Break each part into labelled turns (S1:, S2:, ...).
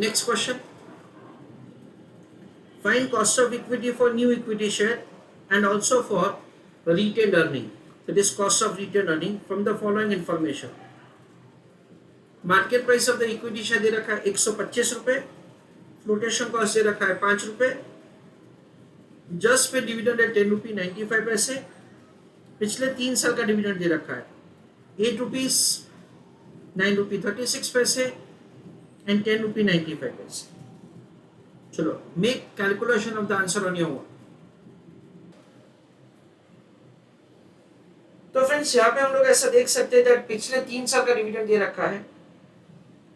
S1: Next question. Find cost of equity for new equity share and also for retained earning. That is cost of retained earning from the following information. Market price of the equity share दे रखा है 125 रुपए, flotation cost दे रखा है 5 रुपए, just पे dividend है 10 रुपये 95 पैसे, पिछले 3 साल का डिविडेंड दे रखा है 8 रुपीज 9 रुपये 36 पैसे एंड 10 रुपये 95 पैसे. चलो make calculation of the answer on your own. तो फ्रेंड्स यहाँ पे हम लोग ऐसा देख सकते हैं कि पिछले 3 साल का डिविडेंड दे रखा है.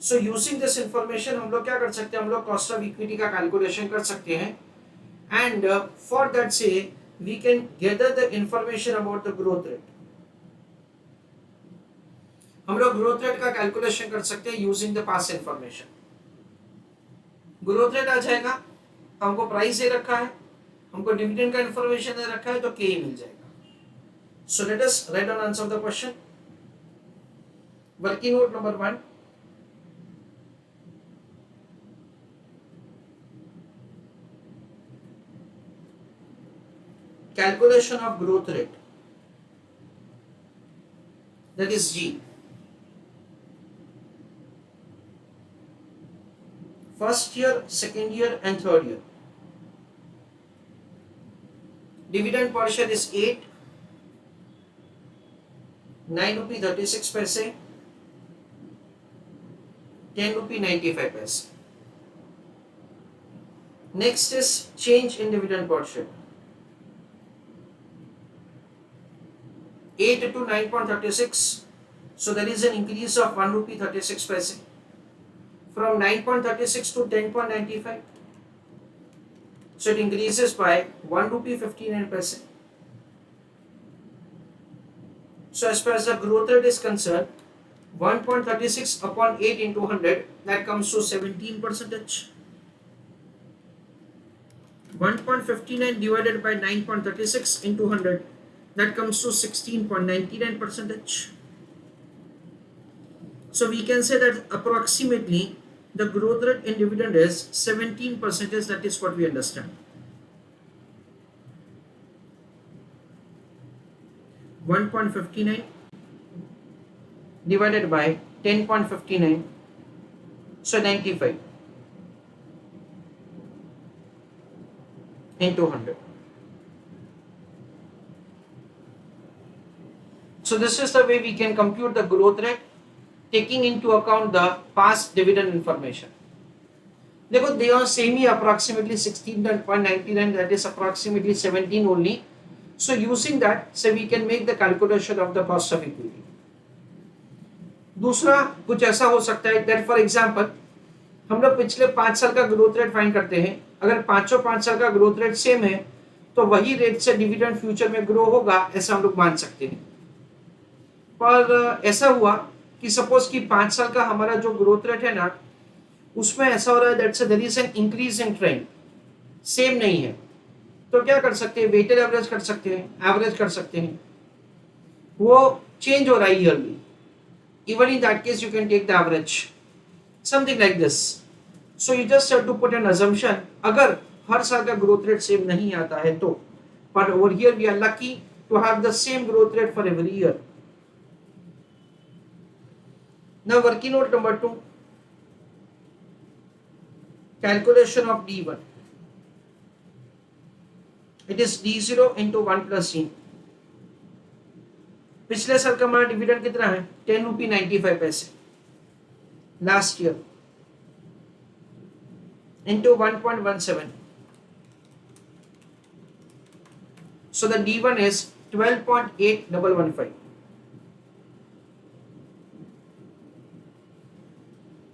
S1: सो यूजिंग दिस इंफॉर्मेशन हम लोग क्या कर सकते हैं, हम लोग कॉस्ट ऑफ इक्विटी का कैलकुलेशन कर सकते हैं. एंड फॉर दैट से we can gather the information about the growth rate. हम लोग ग्रोथ रेट का कैलकुलेशन कर सकते हैं using the past information. Growth rate आ जाएगा, हमको प्राइस दे रखा है, हमको डिविडेंड का इंफॉर्मेशन दे रखा है, तो के ही मिल जाएगा. So let us write down answer of the question. Working note number 1. Calculation of growth rate, that is G. First year, second year and third year. Dividend per share is 8, 9 rupee 36 paise, 10 rupee 95 paise. Next is change in dividend per share. 8 to 9.36, so there is an increase of 1 rupee 36 paise from 9.36 to 10.95, so it increases by 1 rupee 59 paise. So as far as the growth rate is concerned, 1.36 upon 8 into 100, that comes to 17%. 1.59 divided by 9.36 into 100, that comes to 16.99%. So we can say that approximately the growth rate in dividend is 17%. That is what we understand. 1.59 divided by 10.59, so 95 into 100. So this is the way we can compute the growth rate taking into account the past dividend information. देखो they are same he approximately 16.99, that is approximately 17 only. So using that, so we can make the calculation of the cost of equity. दूसरा कुछ ऐसा हो सकता है that for example हम लोग पिछले 5 साल का ग्रोथ रेट फाइंड करते हैं. अगर 5 साल का ग्रोथ रेट सेम है तो वही रेट से डिविडेंड फ्यूचर में ग्रो होगा, ऐसा हम लोग मान सकते हैं. पर ऐसा हुआ कि सपोज कि 5 साल का हमारा जो ग्रोथ रेट है ना, उसमें ऐसा हो रहा है that's there is an increase in trend, same नहीं है. तो क्या कर सकते हैं, वेटेड एवरेज कर सकते हैं, एवरेज कर सकते हैं. वो चेंज हो रहा है yearly. Even in that case you can take the average, something like this. So you just have to put an assumption, अगर हर साल का ग्रोथ रेट सेम नहीं आता है तो. But over here we are lucky to have the same growth rate for every year. Now working note number 2, calculation of D1. It is D0 into 1 plus D. पिछले साल का हमारा dividend कितना है 10 रुपी 95 पैसे last year into 1.17. So the D1 is 12.8115.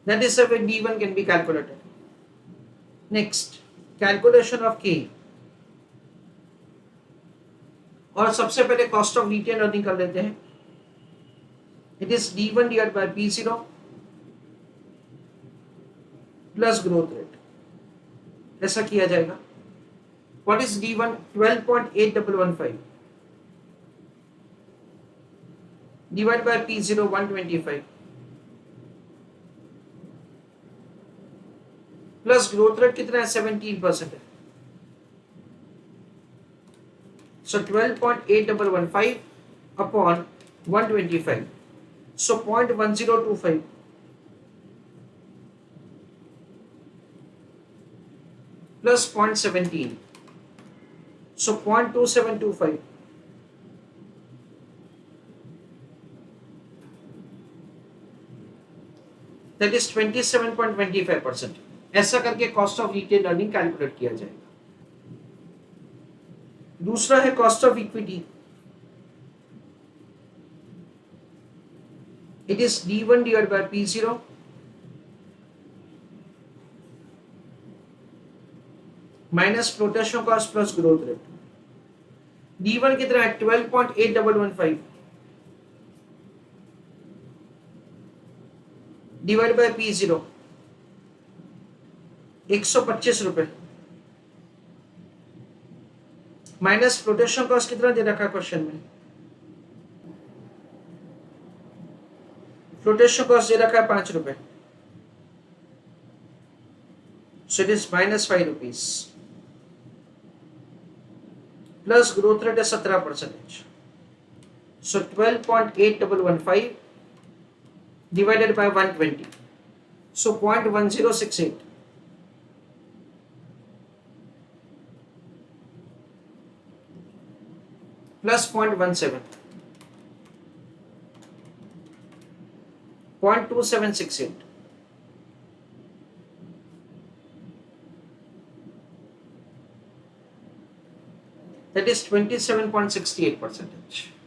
S1: That is the way D1 can be calculated. Next, calculation of K. और सबसे पहले कॉस्ट ऑफ रिटेन अर्निंग कर लेते हैं. It is D1 divide by P0 plus growth rate. ऐसा किया जाएगा. What is D1? 12.8115 divide by P0 125 plus growth rate कितना है 17% है, सो 12.8115 upon 125, so 0.1025 plus 0.17, so 0.2725, that is 27.25%। ऐसा करके cost of retail earning calculate किया जाएगा। दूसरा है cost of equity, it is D1 divide by P0 minus flotation cost plus growth rate. D1 कितना है 12.8115 डिवाइड बाय P0 125 रुपए माइनस फ्लोटेशन कॉस्ट कितना दे रखा है क्वेश्चन में, फ्लोटेशन कॉस्ट दे रखा है 5 रुपए, so it is -5 rupees plus growth rate है 17%, सो 12.8115 divided by 120, so 0.1068 plus 0.17, 0.2768, that is 27.68%।